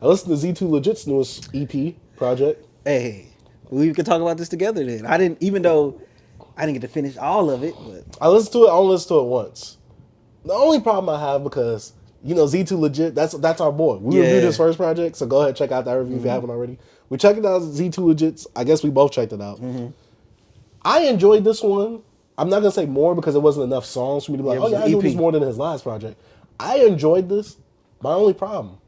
I listened to Z2Legitt's newest EP project. Hey, we could talk about this together then. I didn't, even though I didn't get to finish all of it, but I listened to it. I only listened to it once. The only problem I have because Z2Legitt. That's our boy. We reviewed his first project, so go ahead and check out that review if you haven't already. We checked it out. Z2Legitt's. I guess we both checked it out. I enjoyed this one. I'm not gonna say more because it wasn't enough songs for me to be like, it oh was yeah, an I enjoyed EP. this more than his last project. I enjoyed this. My only problem,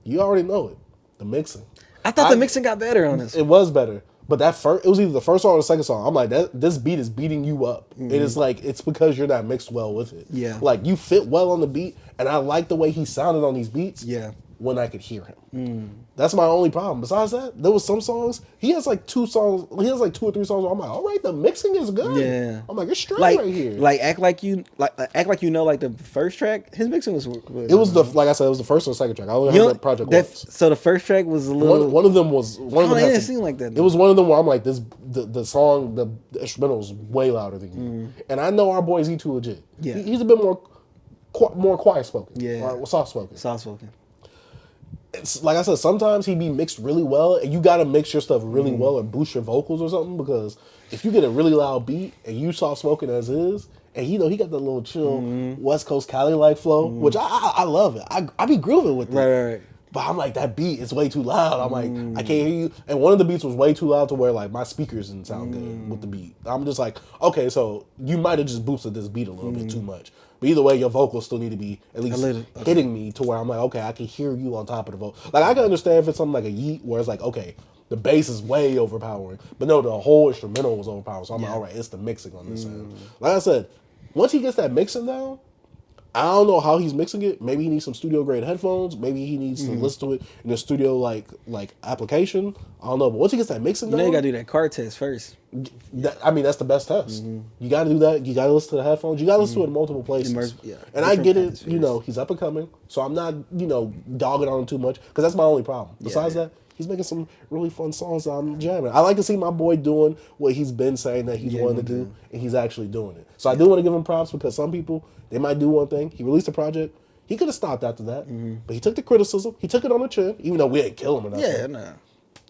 you already know it, the mixing. I thought the mixing got better on this. It was better. But it was either the first song or the second song. I'm like, this beat is beating you up. It is like, it's because you're not mixed well with it. Yeah. Like, you fit well on the beat, and I like the way he sounded on these beats. Yeah. When I could hear him. That's my only problem. Besides that, there was some songs, he has like 2 or 3 songs where I'm like, all right, the mixing is good. Yeah. I'm like, it's straight Like, right here. like act like you know, like the first track, his mixing was. It was like I said, it was the first or the second track. I only heard that project once. So the first track was a little. One of them was one of them. it had didn't some- seem like that. It was one of them where I'm like, the song, the instrumental is way louder than you. And I know our boy Z2Legitt. Yeah. He's a bit more quiet spoken. Yeah. Or soft spoken. Soft spoken. It's like I said, sometimes he be mixed really well, and you gotta mix your stuff really well and boost your vocals or something, because if you get a really loud beat and you soft spoken as is, and he got that little chill West Coast Cali like flow, which I love it. I be grooving with it. Right. But I'm like, that beat is way too loud. I'm like, I can't hear you. And one of the beats was way too loud to where like my speakers didn't sound good with the beat. I'm just like, okay, so you might have just boosted this beat a little bit too much. But either way, your vocals still need to be at least hitting me to where I'm like, okay, I can hear you on top of the vocal. Like, I can understand if it's something like a Yeet where it's like, okay, the bass is way overpowering. But no, the whole instrumental was overpowering. So I'm like, all right, it's the mixing on this end. Like I said, once he gets that mixing down, I don't know how he's mixing it. Maybe he needs some studio grade headphones. Maybe he needs to listen to it in a studio like application. I don't know. But once he gets that mixing You know down, you gotta do that car test first. that's the best test. You got to do that. You got to listen to the headphones. You got to listen to it in multiple places. And I get it. He's up and coming, so I'm not dogging on him too much because that's my only problem. Besides that, he's making some really fun songs that I'm jamming. I like to see my boy doing what he's been saying that he's wanting to do, and he's actually doing it. So I do want to give him props because some people, they might do one thing. He released a project. He could have stopped after that, but he took the criticism. He took it on the chin, even though we ain't kill him or nothing. Yeah, nah.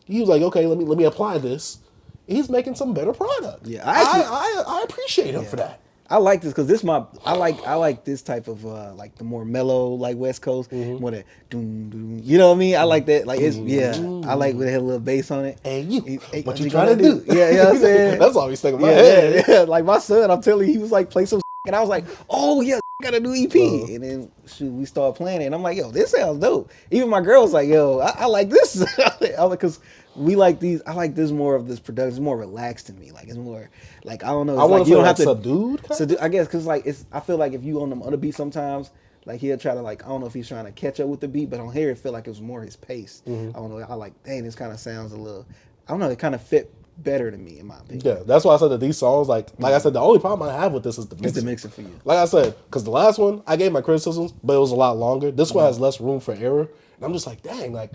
He was like, okay, let me apply this. He's making some better product. Yeah, I appreciate him for that. I like this because I like this type of like the more mellow like West Coast, more that doom doom. You know what I mean? I like that. Like it's I like when it had a little bass on it. And you, Hey, what you trying to do? Yeah, you know what I'm saying? That's always stuck in my head. Yeah. Like my son, I'm telling you, he was like play some and I was like, oh yeah, got a new EP. And then we started playing it and I'm like, yo, this sounds dope. Even my girl was like, yo, I like this. Because we like these. I like this more of this production. It's more relaxed to me. Like it's more like I don't know. It's I want like to you feel don't like have to subdued. I guess because like I feel like if you on them other beats sometimes, like he'll try to like I don't know if he's trying to catch up with the beat, but on here it feel like it was more his pace. I don't know. I like dang, this kind of sounds a little. I don't know. It kind of fit better to me in my opinion. Yeah, that's why I said that these songs, like I said, the only problem I have with this is the mixing. It's the mixing for you. Like I said, because the last one I gave my criticisms, but it was a lot longer. This one has less room for error, and I'm just like, dang, like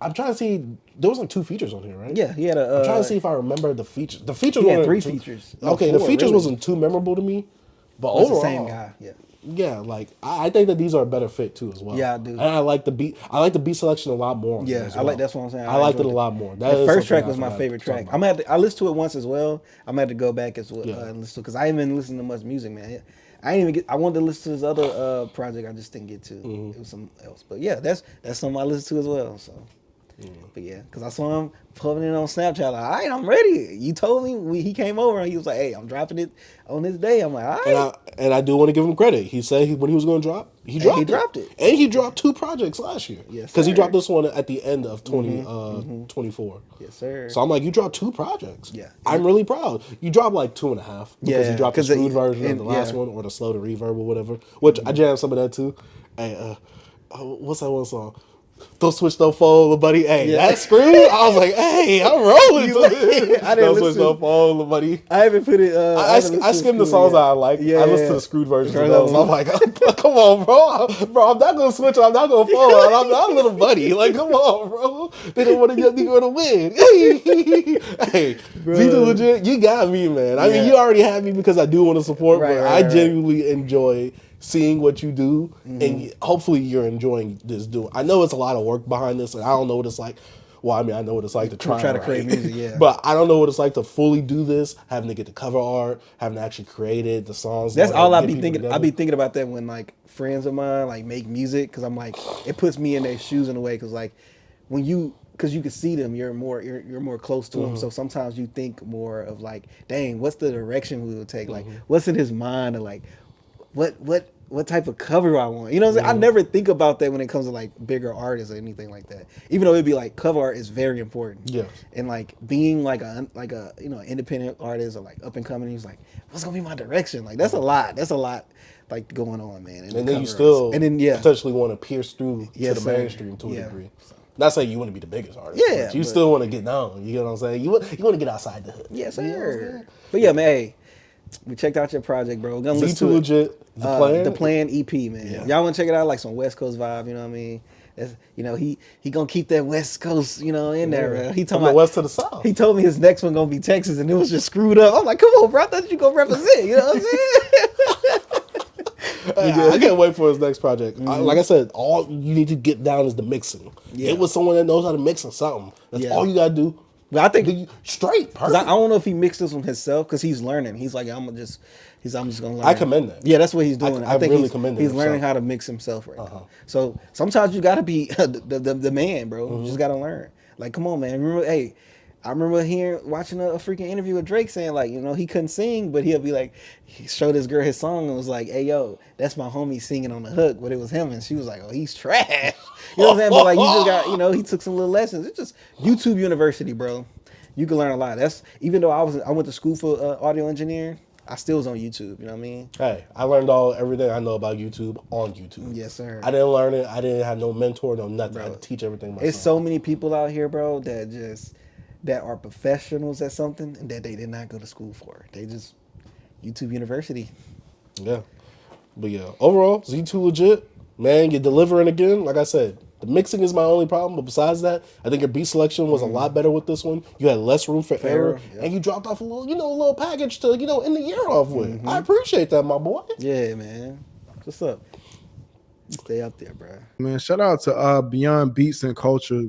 I'm trying to see. There was like 2 features on here, right? Yeah, he had a. I'm trying to see if I remember the features. The features He had were 3 features. No, Okay, 4, the features really. wasn't too memorable to me, but It's overall, the same guy. Yeah. Yeah, like I think that these are a better fit too as well. Yeah, I do. And I like the beat. I like the beat selection a lot more. On Yeah, here as I like well. that's what I'm saying. I liked it a enjoyed lot more. The first something track I was my forgot favorite to talk track. about. I listened to it once as well. I'm gonna have to go back as well and listen to because I ain't been listening to much music, man. I ain't even get. I wanted to listen to his other project. I just didn't get to. It was something else. But yeah, that's something I listened to as well. So. But yeah, because I saw him putting it on Snapchat. Like, all right, I'm ready. You told me he came over and he was like, "Hey, I'm dropping it on this day." I'm like, all right. And I do want to give him credit. He said when he was going to drop, he dropped it. And he dropped 2 projects last year. Yes, because he sir. dropped this one at the end of 2024. Yes, sir. So I'm like, you dropped 2 projects. Yeah. I'm really proud. You dropped like 2.5 because Yeah, you dropped the 'cause screwed version of the last one or the slow to reverb or whatever. Which I jammed some of that too. Hey, what's that one song? Don't switch, don't fold, buddy. Hey, that screwed. I was like, hey, I'm rolling to it. I didn't Don't switch, listen. don't fold, buddy. I haven't put it. I skimmed the songs that I like. Yeah, I listened to the screwed versions of those. I'm like, come on, bro. I'm not gonna switch. I'm not gonna fold. I'm not a little buddy. Like, come on, bro. They don't want to get me going to win. Hey, Z2Legitt, you got me, man. I mean, you already have me because I do want to support, but I genuinely enjoy seeing what you do, and hopefully you're enjoying this. I know it's a lot of work behind this, and I don't know what it's like. Well, I mean, I know what it's like to try to create music, yeah. But I don't know what it's like to fully do this, having to get the cover art, having to actually create it, the songs. That's all I be thinking. I be thinking about that when like friends of mine like make music, because I'm like, it puts me in their shoes in a way, because like when you, because you can see them, you're more close to them. So sometimes you think more of like, dang, what's the direction we would take? Like, what's in his mind, or like, what type of cover I want? You know what I'm saying? I never think about that when it comes to like bigger artists or anything like that. Even though it'd be like cover art is very important. Yes. And like being like a independent artist or like up and coming, he's like, what's gonna be my direction? Like that's a lot. That's a lot like going on, man. And then you still potentially want to pierce through to the mainstream to a degree. So. Not saying you want to be the biggest artist. Yeah. But you still want to get known. You know what I'm saying? You want to get outside the hood. Yes, sir. You know but yeah, man, hey, we checked out your project, bro. We're gonna listen to Z2Legitt. The Plan EP, man. Yeah. Y'all want to check it out, like some West Coast vibe, you know what I mean? That's, you know, he gonna keep that West Coast, you know, in there. Bro. He told me west to the south. He told me his next one gonna be Texas, and it was just screwed up. I'm like, come on, bro, I thought you gonna represent. You know what I'm saying? I can't wait for his next project. Like I said, all you need to get down is the mixing. Yeah. Get with someone that knows how to mix or something. That's all you gotta do. But I think straight. Perfect. I don't know if he mixed this one himself, because he's learning. He's like, I'm just gonna learn. I commend that. Yeah, that's what he's doing. I think really commend he's learning how to mix himself right now. So sometimes you gotta be the man, bro. You just gotta learn. Like, come on, man. I remember watching a freaking interview with Drake saying, like, you know, he couldn't sing, but he'll be like, he showed this girl his song and was like, hey, yo, that's my homie singing on the hook, but it was him. And she was like, oh, he's trash. You know what I'm saying? But like, you just got, you know, he took some little lessons. It's just YouTube University, bro. You can learn a lot. That's, even though I went to school for audio engineering, I still was on YouTube. You know what I mean? Hey, I learned everything I know about YouTube on YouTube. Yes, sir. I didn't learn it. I didn't have no mentor, no nothing. Bro, I had to teach everything myself. It's so many people out here, bro, that are professionals at something and that they did not go to school for. They just YouTube University. Yeah. But yeah, overall, Z2Legitt, man, you're delivering again. Like I said, the mixing is my only problem, but besides that, I think your beat selection was a lot better with this one. You had less room for error, and you dropped off a little package to, end the year off with. I appreciate that, my boy. Yeah, man. What's up? Stay up there, bro. Man, shout out to Beyond Beats and Culture.